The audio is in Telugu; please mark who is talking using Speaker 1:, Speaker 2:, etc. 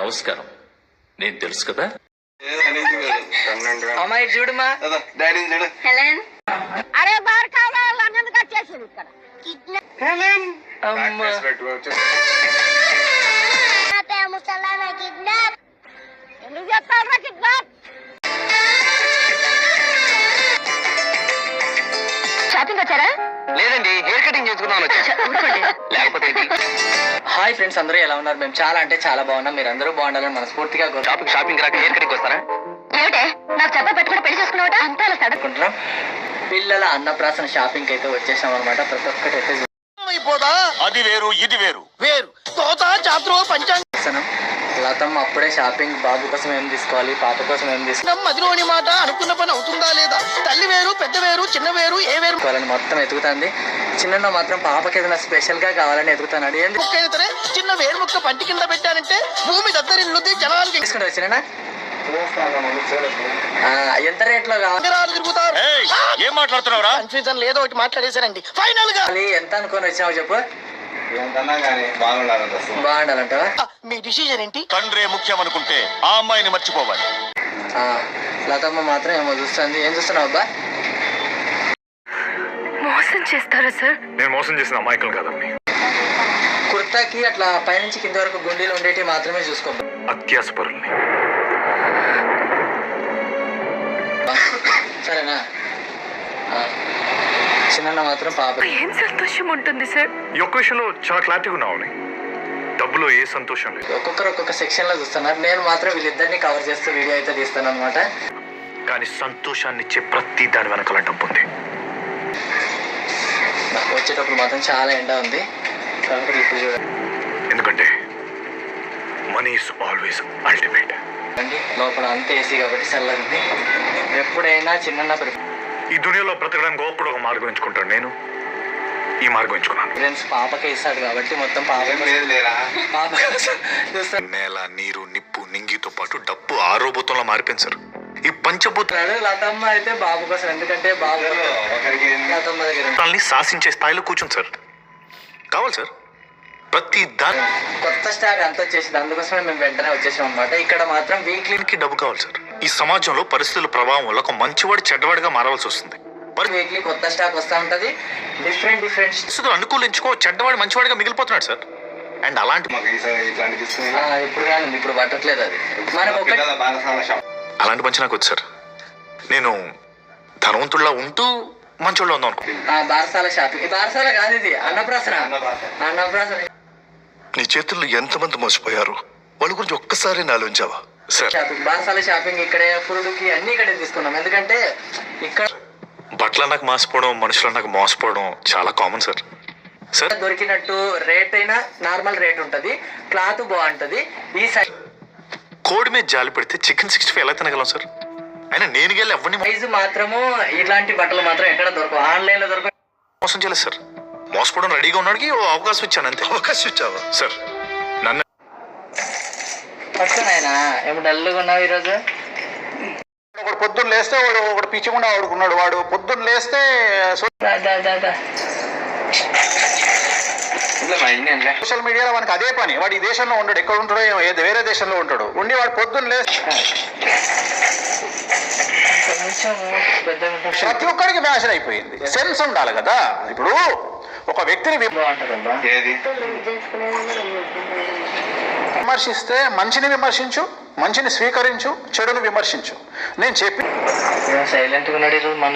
Speaker 1: నమస్కారం. నేను తెలుసు కదా.
Speaker 2: అమ్మాయి చూడమా
Speaker 3: డాడీ చూడు.
Speaker 4: హెలెన్ అరే బార్ కావాలి అన్నందుకు వచ్చేసింది ఇక్కడ
Speaker 3: హెలెన్
Speaker 2: అమ్మ
Speaker 4: ముసలానా కిడ్నాప్ ఎందుకు చెప్తావురా కిడ్నాప్ షాపింగ్ వచ్చారా?
Speaker 2: లేదండి, హెయిర్ కటింగ్ చేసుకుందాం లేకపోతే హాయ్ ఫ్రెండ్స్, అందరూ ఎలా ఉన్నారు? మేము చాలా అంటే చాలా బాగున్నాం. మీరు అందరూ బాగుండాలని మనస్ఫూర్తిగా షాపింగ్ రాక హెయిర్ కటింగ్ వస్తారా?
Speaker 4: ఏమిటే నాకు చెప్ప పెట్టుకుని పెళ్లి చేసుకున్నావట అంతా అలా
Speaker 2: అనుకుంటున్నాం. పిల్లల అన్నప్రాసన షాపింగ్ అయితే వచ్చేసాం అనమాట. ప్రతి ఒక్కటి అయితే
Speaker 3: అది వేరు ఇది వేరు
Speaker 2: వేరు లతమ్మ అప్పుడే షాపింగ్ బాబు కోసం ఏం తీసుకోవాలి, పాప కోసం ఏం తీసుకోవాలి,
Speaker 5: మదిలోని మాట అనుకున్న పని అవుతుందా లేదా, తల్లి వేరు పెద్ద వేరు చిన్న వేరు ఏ వేరు
Speaker 2: వాళ్ళని మొత్తం ఎదుగుతుంది. చిన్న మాత్రం పాపకి ఏదైనా స్పెషల్ గా కావాలని ఎదుగుతున్నాడు. ఏంది
Speaker 5: ముక్కైతే చిన్న వేరు ముక్క పంటి కింద పెట్టానంటే భూమి దద్దరిల్లుద్ది జనాలకి
Speaker 2: తీసుకుంటా చిన్న ఎంత రేట్ లో కావాలి
Speaker 5: తిరుగుతారు.
Speaker 3: ఏం మాట్లాడుతున్నావురా?
Speaker 5: కన్ఫ్యూజన్ లేదో ఒకటి మాట్లాడేశారండి. ఫైనల్ గా
Speaker 2: ఎంత అనుకొని వచ్చావు చెప్పు.
Speaker 3: బాగుండాలంటావా?
Speaker 5: మీ డిసిజన్ ఏంటి?
Speaker 3: తండ్రే ముఖ్యం అనుకుంటే ఆ అమ్మాయిని మర్చిపోవాలి.
Speaker 2: లతమ్మ మాత్రం ఏమో చూస్తుంది. ఏం చూస్తున్నావు అబ్బా?
Speaker 4: మోసం చేస్తారా సార్?
Speaker 6: నేను మోసం చేసిన అమాయకులు కదండి.
Speaker 2: కుర్తాకి అట్లా పైనుంచి కింద వరకు గుండీలు ఉండేటి మాత్రమే చూసుకో.
Speaker 6: అత్యాసపరుల్ని.
Speaker 2: సరేనా? చిన్న మాత్రం పాప
Speaker 4: ఏం సంతోషం ఉంటుంది సార్?
Speaker 6: ఈ ఒక్క విషయంలో చాలా క్లారిటీగా ఉన్నావు. డబ్బులో ఏ సంతోషం లేదు.
Speaker 2: ఒక్కొక్కరు ఒక్కొక్క సెక్షన్ లో చూస్తున్నారు. నేను మాత్రం వీళ్ళిద్దరిని కవర్ చేస్తూ వీడియో అయితే తీస్తాను అనమాట.
Speaker 6: కానీ సంతోషాన్ని ఇచ్చే ప్రతి దాని వెనకాల డబ్బు ఉంది.
Speaker 2: వచ్చేటప్పుడు మాత్రం చాలా ఎండ ఉంది కాబట్టి ఇప్పుడు చూడండి.
Speaker 6: ఎందుకంటే మనీ ఈస్ ఆల్వేస్ అల్టిమేట్.
Speaker 2: లోపల అంత ఏసీ కాబట్టి చల్లది. ఎప్పుడైనా చిన్న
Speaker 6: ఈ దునియాలో బ్రతకడానికి ఒక్కడు ఒక మార్గం ఎంచుకుంటాడు. నేను ఈ మార్గం ఎంచుకున్నాను.
Speaker 2: ఫ్రెండ్స్ పాపకే ఇస్తాడు కాబట్టి మొత్తం పాప
Speaker 6: నేల నీరు నిప్పు నింగితో పాటు డబ్బు ఆరోభూతంలో మారిపోయింది. ఈ పంచభూతాలు
Speaker 2: లతమ్మ అయితే బాబు కోసం. ఎందుకంటే బాబు లతమ్మ దగ్గర
Speaker 6: శాసించే స్థాయిలో కూర్చుంది సార్. కావాలి సార్ ప్రతి దాని
Speaker 2: కొత్త స్టాక్ అంత వచ్చేసింది. అందుకోసమే మేము వెంటనే వచ్చేసాం అనమాట. ఇక్కడ మాత్రం వీక్లీకి
Speaker 6: డబ్బు కావాలి సార్. ఈ సమాజంలో పరిస్థితుల ప్రభావం వల్ల ఒక మంచివాడు చెడ్డవాడిగా మారవలసి వస్తుంది.
Speaker 2: వీక్లీ కొత్త స్టాక్ వస్తూ ఉంటది. డిఫరెంట్
Speaker 6: పరిస్థితులు అనుకూలించుకో చెడ్డవాడు మంచివాడిగా మిగిలిపోతున్నాడు సార్. అండ్ అలాంటి
Speaker 2: ఇప్పుడు కానీ ఇప్పుడు పట్టట్లేదు. అది మనకు
Speaker 6: అలాంటి మంచి నాకు వచ్చి సార్. నేను ధనవంతుల్లా ఉంటూ మంచోళ్ళు ఉందాం అనుకో.
Speaker 2: బారసాల షాపింగ్. బారసాల కాదు ఇది, అన్నప్రాసన. అన్నప్రాసన.
Speaker 6: నీ చేతుల్లో ఎంతమంది మోసపోయారు వాళ్ళ గురించి ఒక్కసారి ఆలోచించావా సార్?
Speaker 2: షాపింగ్ బారసాల షాపింగ్ ఇక్కడే, ఫుడ్కి అన్ని ఇక్కడే తీసుకున్నాం. ఎందుకంటే ఇక్కడ
Speaker 6: బట్టలు నాకు మోసపోవడం, మనుషులు నాకు మోసపోవడం చాలా కామన్ సార్. సార్
Speaker 2: దొరికినట్టు రేట్ అయినా నార్మల్ రేట్ ఉంటది, క్లాత్ బాగుంటది. ఈ సైజ్
Speaker 6: కోడి మీద జాలి పెడితే చికెన్ 65 ఎలా తినగలం సార్? అయినా నేను వెళ్ళి ఎవరిని
Speaker 2: సైజ్ మాత్రము ఇలాంటి బట్టలు మాత్రం ఎక్కడ దొరకవు, ఆన్లైన్ లో దొరకవు.
Speaker 6: మోసం చేయలేదు సార్. మోసపోవడం రెడీగా ఉన్నాడికి అవకాశం ఇచ్చాను అంతే. అవకాశం ఇచ్చావా సార్? నన్ను
Speaker 2: పట్టుకున్నాయన ఏమి డల్గా ఉన్నావు ఈరోజు?
Speaker 3: ఒకడు పొద్దున్న లేస్తే ఒకడు పిచ్చికుండా ఆడుకున్నాడు. వాడు పొద్దున్న లేస్తే సోషల్ మీడియాలో మనకి అదే పని. వాడు ఈ దేశంలో ఉంటాడు, ఎక్కడ ఉంటాడో వేరే దేశంలో ఉంటాడు. ఉండి వాడు పొద్దున్న లేస్తే ప్రతి ఒక్కరికి ఫ్యాషన్ అయిపోయింది. సెన్స్ ఉండాలి కదా. ఇప్పుడు ఒక వ్యక్తిని విమర్శిస్తే మంచిని విమర్శించు, మంచిని స్వీకరించు, చెడును విమర్శించు. నేను చెప్పి
Speaker 2: సైలెంట్ గా ఉన్నాడు ఈరోజు. మన